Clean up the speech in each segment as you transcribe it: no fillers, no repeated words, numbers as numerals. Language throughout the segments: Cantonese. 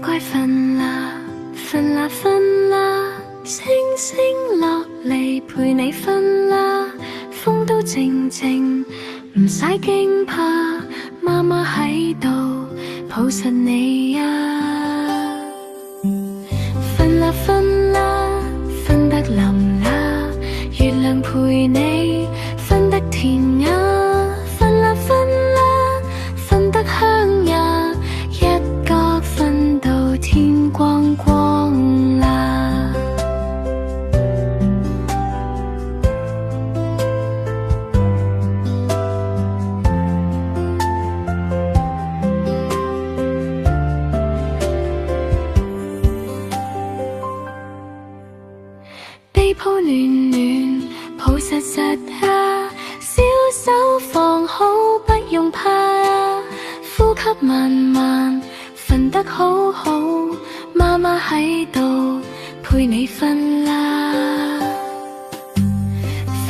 乖瞓啦，瞓啦瞓啦，星星落嚟陪你瞓啦，風都靜靜，唔使驚怕，媽媽喺度抱實你啊。瞓啦瞓啦，瞓得腍啦，月亮陪你瞓得甜呀。瞓啦瞓啦，瞓得香呀，一覺瞓到天光光啦。被抱暖暖，抱實實啊，小手放好，不用怕啊，呼吸慢慢，瞓得好好，媽媽喺度陪你瞓啦。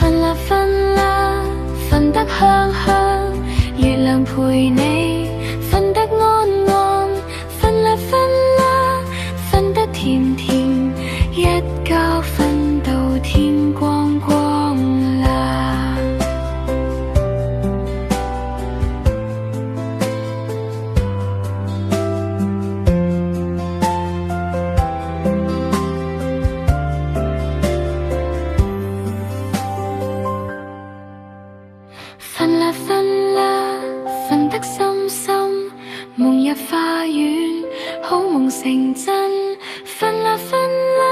瞓啦瞓啦，瞓得香香，月亮陪你瞓得安安，瞓啦瞓啦，瞓得甜甜，一覺瞓到天光光啦。瞓啦瞓啦，瞓得深深，夢入花園，好夢成真。瞓啦瞓啦，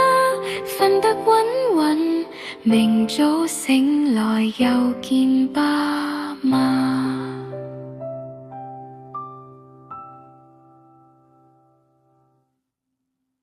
瞓得穩穩，明早醒來又見爸媽。